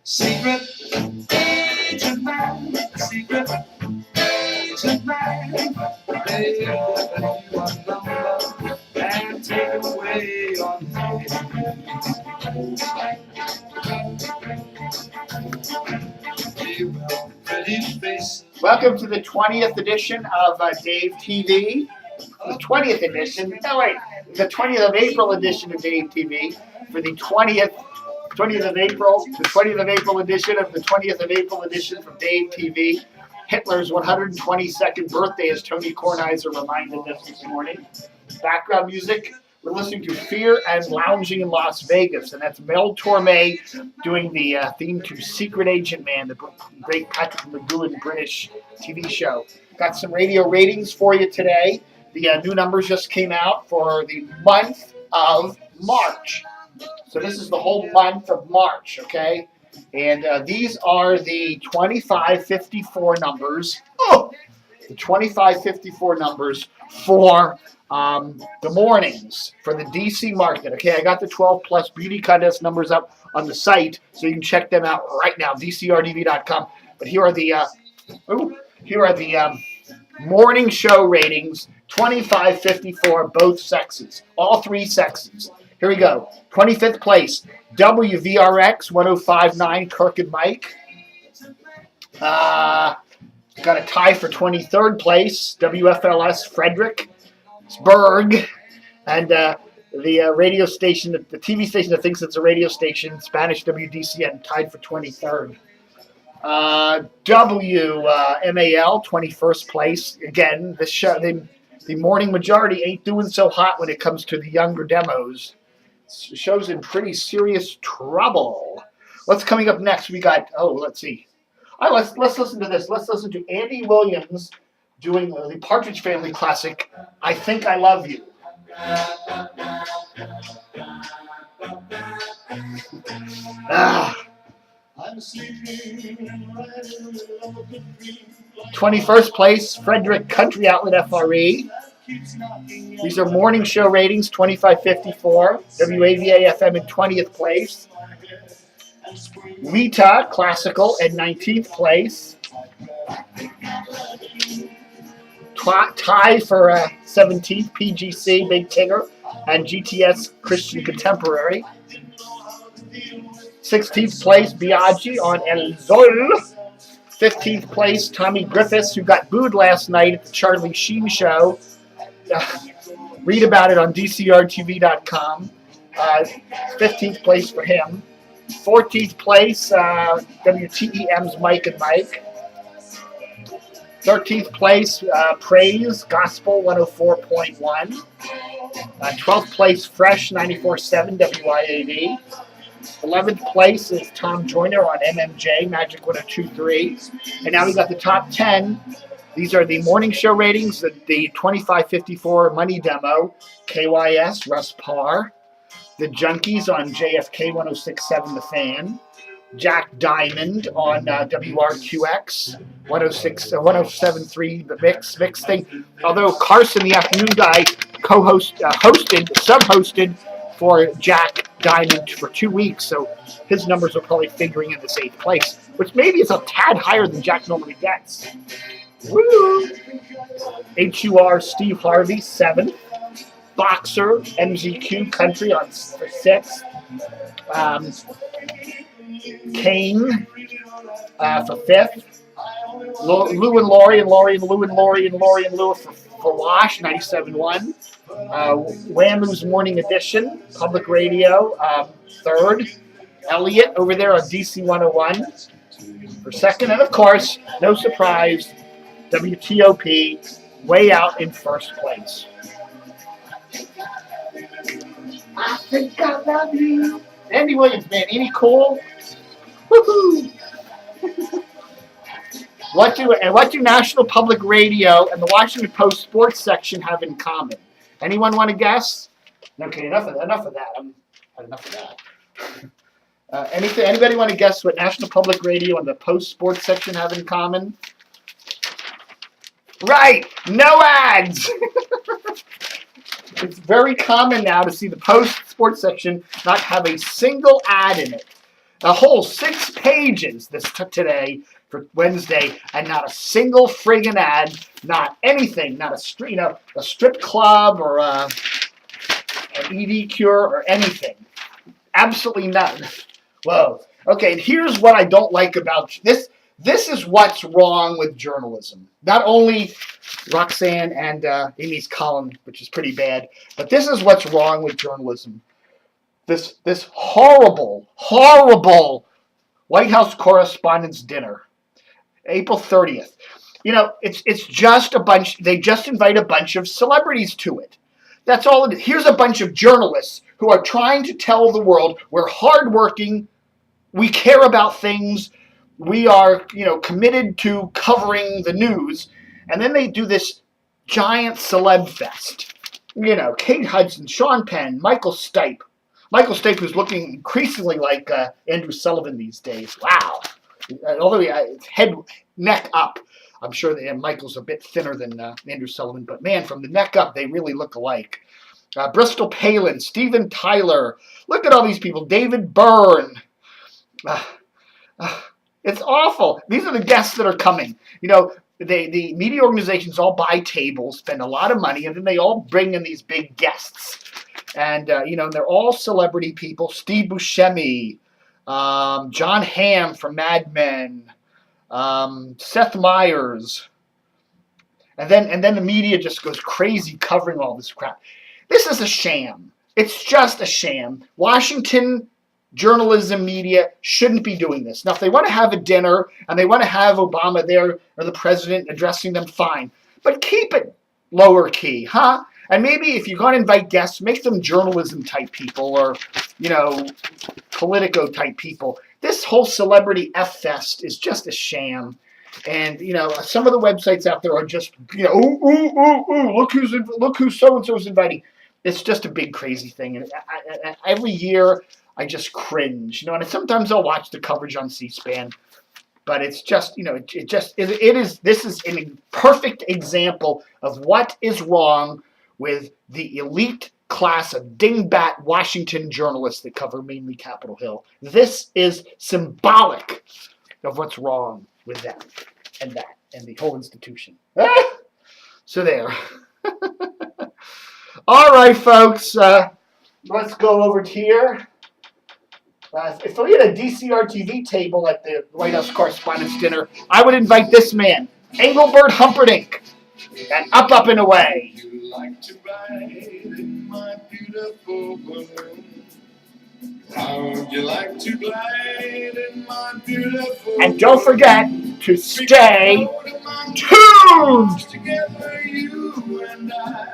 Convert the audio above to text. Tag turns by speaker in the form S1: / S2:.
S1: Secret agent man, secret agent man, baby, you number and take away your name. Welcome to the 20th edition of Dave TV. The 20th edition, no wait, the 20th of April edition of Dave TV for the 20th of April, the 20th of April edition of the 20th of April edition from Dave TV. Hitler's 122nd birthday, as Tony Kornheiser reminded us this morning. Background music, we're listening to Fear and Lounging in Las Vegas, and that's Mel Torme doing the theme to Secret Agent Man, the great Patrick McGowan British TV show. Got some radio ratings for you today. The new numbers just came out for the month of March. So this is the whole month of March, okay? And these are the 2554 numbers. Oh! The 2554 numbers for the mornings for the DC market. Okay, I got the 12 plus beauty contest numbers up on the site, so you can check them out right now, dcrdv.com. But here are the morning show ratings, 2554, both sexes, all three sexes. Here we go. 25th place, WVRX 1059, Kirk and Mike. Got a tie for 23rd place, WFLS Fredericksburg. And the radio station, the TV station that thinks it's a radio station, Spanish WDCN, tied for 23rd. WMAL, 21st place. Again, the show, the morning majority ain't doing so hot when it comes to the younger demos. The show's in pretty serious trouble. What's coming up next? We got, let's see. All right, let's listen to this. Let's listen to Andy Williams doing the Partridge Family classic, I Think I Love You. I'm sleeping right in the middle of the dream. 21st place, Frederick Country Outlet FRE. These are morning show ratings, 2554. WAVA FM in 20th place. Rita Classical at 19th place. Tie for 17th, PGC, Big Tigger, and GTS Christian Contemporary. 16th place, Biaggi on El Sol. 15th place, Tommy Griffiths, who got booed last night at the Charlie Sheen show. Read about it on dcrtv.com. 15th place for him. 14th place, WTEM's Mike and Mike. 13th place, Praise Gospel 104.1. 12th place, Fresh 94.7 WIAD. 11th place is Tom Joyner on MMJ, Magic 102.3. And now we got the top 10. These are the morning show ratings, the 2554 Money Demo, KYS, Russ Parr. The Junkies on JFK 106.7 The Fan. Jack Diamond on WRQX 107.3 The Mix thing. Although Carson, the afternoon guy, sub-hosted for Jack Diamond for 2 weeks, so his numbers are probably figuring in this 8th place, which maybe is a tad higher than Jack normally gets. Woo! HUR Steve Harvey, 7th. Boxer, MZQ Country for 6th. Kane for 5th. Lou and Laurie and Laurie and Lou and Laurie and Laurie and Lou for Wash, 97.1. Whammoo's Morning Edition, Public Radio, 3rd. Elliot over there on DC 101 for 2nd. And of course, no surprise, WTOP way out in 1st place. I think I love you. Andy Williams, man, ain't he cool? Woohoo! What do National Public Radio and the Washington Post sports section have in common? Anyone want to guess? Okay, enough of that. Enough of that. Anybody want to guess what National Public Radio and the Post sports section have in common? Right, no ads. It's very common now to see the Post sports section not have a single ad in it. A whole 6 pages this today for Wednesday, and not a single friggin' ad, not anything, not a strip club or an ED cure or anything. Absolutely none. Whoa. Okay, and here's what I don't like about this. This is what's wrong with journalism. Not only Roxanne and Amy's column, which is pretty bad, but this is what's wrong with journalism. This horrible, horrible White House Correspondents Dinner, April 30th. It's just a bunch. They just invite a bunch of celebrities to it. That's all it is. Here's a bunch of journalists who are trying to tell the world we're hardworking, we care about things, we are, committed to covering the news, and then they do this giant celeb fest. Kate Hudson, Sean Penn, Michael Stipe. Michael Stipe is looking increasingly like Andrew Sullivan these days. Wow. Although head, neck up. I'm sure that Michael's a bit thinner than Andrew Sullivan, but man, from the neck up, they really look alike. Bristol Palin, Steven Tyler. Look at all these people. David Byrne. It's awful. These are the guests that are coming. The media organizations all buy tables, spend a lot of money, and then they all bring in these big guests. And, they're all celebrity people. Steve Buscemi, John Hamm from Mad Men, Seth Meyers. And then the media just goes crazy covering all this crap. This is a sham. It's just a sham. Washington journalism media shouldn't be doing this. Now, if they want to have a dinner and they want to have Obama there or the president addressing them, fine. But keep it lower key, huh? And maybe if you're going to invite guests, make them journalism type people or, Politico type people. This whole celebrity F fest is just a sham. And, some of the websites out there are just, look who so-and-so is inviting. It's just a big crazy thing. And every year I just cringe, and sometimes I'll watch the coverage on C-SPAN. But it's just, this is a perfect example of what is wrong with the elite class of dingbat Washington journalists that cover mainly Capitol Hill. This is symbolic of what's wrong with them and the whole institution. So there. All right, folks, let's go over to here. If we had a DCR TV table at the White House Correspondents Dinner, I would invite this man, Engelbert Humperdinck, and up and away. You like to ride in my beautiful balloon. How would you like to glide in my beautiful and don't forget to stay tuned. Together, you and I.